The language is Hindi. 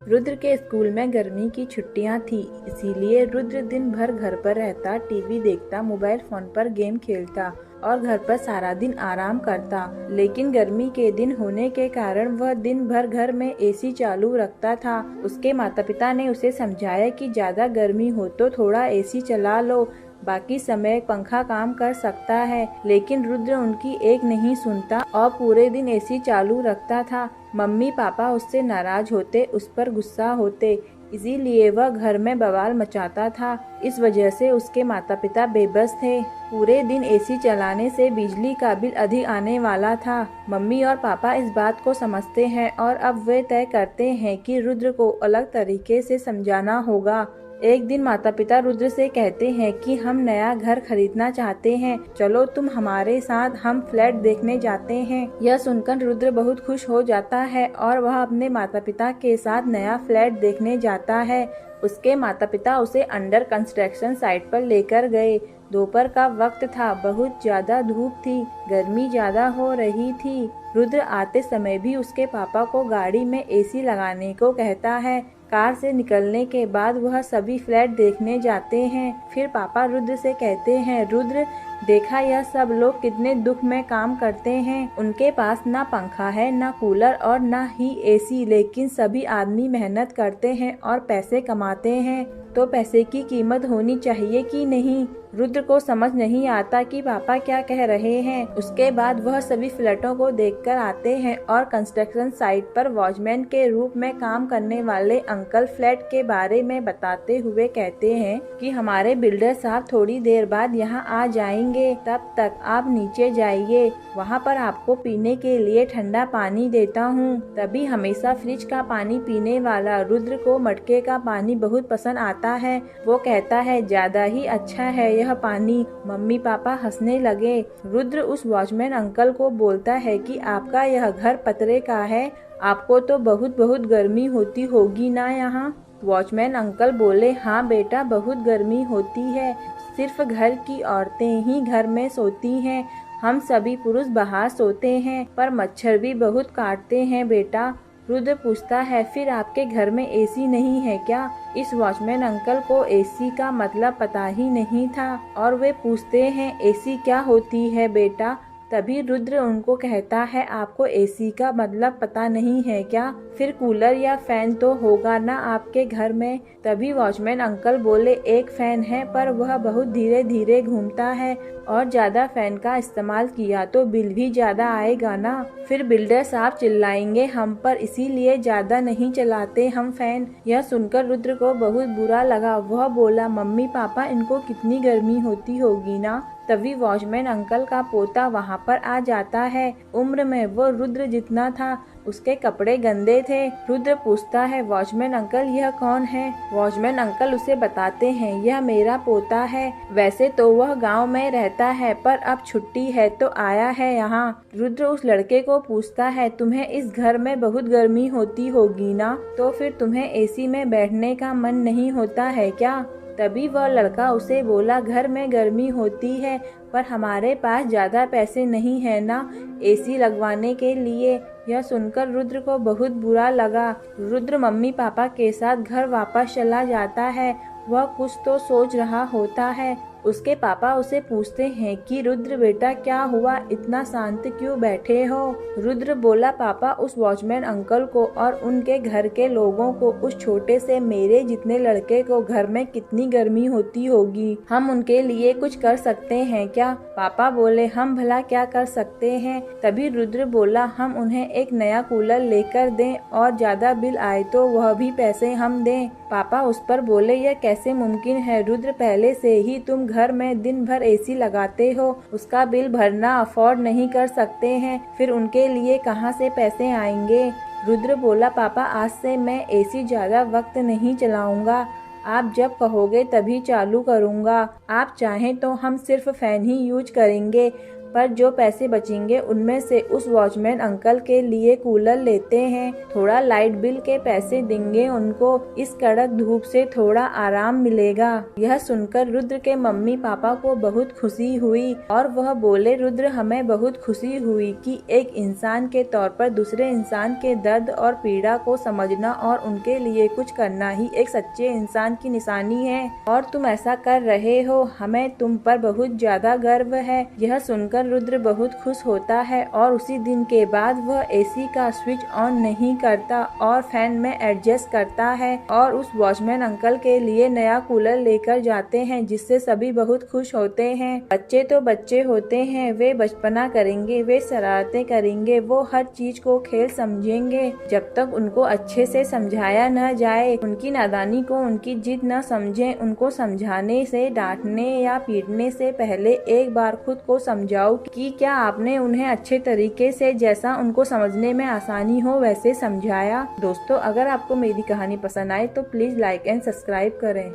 रुद्र के स्कूल में गर्मी की छुट्टियां थी, इसीलिए रुद्र दिन भर घर पर रहता, टीवी देखता, मोबाइल फोन पर गेम खेलता और घर पर सारा दिन आराम करता। लेकिन गर्मी के दिन होने के कारण वह दिन भर घर में एसी चालू रखता था। उसके माता पिता ने उसे समझाया कि ज्यादा गर्मी हो तो थोड़ा एसी चला लो, बाकी समय पंखा काम कर सकता है। लेकिन रुद्र उनकी एक नहीं सुनता और पूरे दिन एसी चालू रखता था। मम्मी पापा उससे नाराज होते, उस पर गुस्सा होते, इसीलिए वह घर में बवाल मचाता था। इस वजह से उसके माता पिता बेबस थे। पूरे दिन एसी चलाने से बिजली का बिल अधिक आने वाला था। मम्मी और पापा इस बात को समझते हैं और अब वे तय करते हैं कि रुद्र को अलग तरीके से समझाना होगा। एक दिन माता पिता रुद्र से कहते हैं कि हम नया घर खरीदना चाहते हैं, चलो तुम हमारे साथ, हम फ्लैट देखने जाते हैं। यह सुनकर रुद्र बहुत खुश हो जाता है और वह अपने माता पिता के साथ नया फ्लैट देखने जाता है। उसके माता पिता उसे अंडर कंस्ट्रक्शन साइट पर लेकर गए। दोपहर का वक्त था, बहुत ज्यादा धूप थी, गर्मी ज्यादा हो रही थी। रुद्र आते समय भी उसके पापा को गाड़ी में एसी लगाने को कहता है। कार से निकलने के बाद वह सभी फ्लैट देखने जाते हैं। फिर पापा रुद्र से कहते हैं, रुद्र देखा यह सब लोग कितने दुख में काम करते हैं। उनके पास ना पंखा है, ना कूलर और ना ही एसी, लेकिन सभी आदमी मेहनत करते हैं और पैसे कमाते हैं। तो पैसे की कीमत होनी चाहिए कि नहीं। रुद्र को समझ नहीं आता कि पापा क्या कह रहे हैं। उसके बाद वह सभी फ्लैटों को देखकर आते हैं और कंस्ट्रक्शन साइट पर वॉचमैन के रूप में काम करने वाले अंकल फ्लैट के बारे में बताते हुए कहते हैं कि हमारे बिल्डर साहब थोड़ी देर बाद यहाँ आ जाएंगे, तब तक आप नीचे जाइए, वहाँ पर आपको पीने के लिए ठंडा पानी देता हूँ। तभी हमेशा फ्रिज का पानी पीने वाला रुद्र को मटके का पानी बहुत पसंद आता है। वो कहता है, ज्यादा ही अच्छा है यह पानी। मम्मी पापा हंसने लगे। रुद्र उस वॉचमैन अंकल को बोलता है कि आपका यह घर पतरे का है, आपको तो बहुत बहुत गर्मी होती होगी ना यहाँ। वॉचमैन अंकल बोले, हाँ बेटा, बहुत गर्मी होती है, सिर्फ घर की औरतें ही घर में सोती हैं, हम सभी पुरुष बाहर सोते हैं, पर मच्छर भी बहुत काटते हैं बेटा। रुद्र पूछता है, फिर आपके घर में एसी नहीं है क्या? इस वॉचमैन अंकल को एसी का मतलब पता ही नहीं था और वे पूछते हैं, एसी क्या होती है बेटा? तभी रुद्र उनको कहता है, आपको एसी का मतलब पता नहीं है क्या? फिर कूलर या फैन तो होगा ना आपके घर में? तभी वॉचमैन अंकल बोले, एक फैन है पर वह बहुत धीरे धीरे घूमता है और ज्यादा फैन का इस्तेमाल किया तो बिल भी ज्यादा आएगा ना। फिर बिल्डर साहब चिल्लाएंगे हम पर, इसीलिए ज्यादा नहीं चलाते हम फैन। यह सुनकर रुद्र को बहुत बुरा लगा। वह बोला, मम्मी पापा, इनको कितनी गर्मी होती होगी ना। तभी वॉचमैन अंकल का पोता वहाँ पर आ जाता है। उम्र में वो रुद्र जितना था, उसके कपड़े गंदे थे। रुद्र पूछता है, वॉचमैन अंकल यह कौन है? वॉचमैन अंकल उसे बताते हैं, यह मेरा पोता है। वैसे तो वह गांव में रहता है पर अब छुट्टी है तो आया है यहाँ। रुद्र उस लड़के को पूछता है, तुम्हें इस घर में बहुत गर्मी होती होगी ना, तो फिर तुम्हें एसी में बैठने का मन नहीं होता है क्या? तभी वह लड़का उसे बोला, घर में गर्मी होती है पर हमारे पास ज्यादा पैसे नहीं है ना एसी लगवाने के लिए। यह सुनकर रुद्र को बहुत बुरा लगा। रुद्र मम्मी पापा के साथ घर वापस चला जाता है। वह कुछ तो सोच रहा होता है। उसके पापा उसे पूछते हैं कि रुद्र बेटा क्या हुआ, इतना शांत क्यों बैठे हो? रुद्र बोला, पापा, उस वॉचमैन अंकल को और उनके घर के लोगों को, उस छोटे से मेरे जितने लड़के को घर में कितनी गर्मी होती होगी, हम उनके लिए कुछ कर सकते हैं क्या? पापा बोले, हम भला क्या कर सकते हैं? तभी रुद्र बोला, हम उन्हें एक नया कूलर लेकर दें और ज्यादा बिल आए तो वह भी पैसे हम दें। पापा उस पर बोले, यह कैसे मुमकिन है रुद्र, पहले से ही तुम घर में दिन भर एसी लगाते हो, उसका बिल भरना अफोर्ड नहीं कर सकते हैं, फिर उनके लिए कहाँ से पैसे आएंगे? रुद्र बोला, पापा, आज से मैं एसी ज्यादा वक्त नहीं चलाऊंगा, आप जब कहोगे तभी चालू करूंगा। आप चाहें तो हम सिर्फ फैन ही यूज करेंगे, पर जो पैसे बचेंगे उनमें से उस वॉचमैन अंकल के लिए कूलर लेते हैं। थोड़ा लाइट बिल के पैसे देंगे उनको, इस कड़क धूप से थोड़ा आराम मिलेगा। यह सुनकर रुद्र के मम्मी पापा को बहुत खुशी हुई और वह बोले, रुद्र हमें बहुत खुशी हुई कि एक इंसान के तौर पर दूसरे इंसान के दर्द और पीड़ा को समझना और उनके लिए कुछ करना ही एक सच्चे इंसान की निशानी है और तुम ऐसा कर रहे हो, हमें तुम पर बहुत ज्यादा गर्व है। यह सुनकर रुद्र बहुत खुश होता है और उसी दिन के बाद वह एसी का स्विच ऑन नहीं करता और फैन में एडजस्ट करता है और उस वॉचमैन अंकल के लिए नया कूलर लेकर जाते हैं, जिससे सभी बहुत खुश होते हैं। बच्चे तो बच्चे होते हैं, वे बचपना करेंगे, वे शरारतें करेंगे, वो हर चीज को खेल समझेंगे। जब तक उनको अच्छे से समझाया न जाए, उनकी नादानी को उनकी जिद न समझें, उनको समझाने से, डांटने या पीटने से पहले एक बार खुद को समझाओ कि क्या आपने उन्हें अच्छे तरीके से, जैसा उनको समझने में आसानी हो वैसे समझाया। दोस्तों, अगर आपको मेरी कहानी पसंद आए तो प्लीज लाइक एंड सब्सक्राइब करें।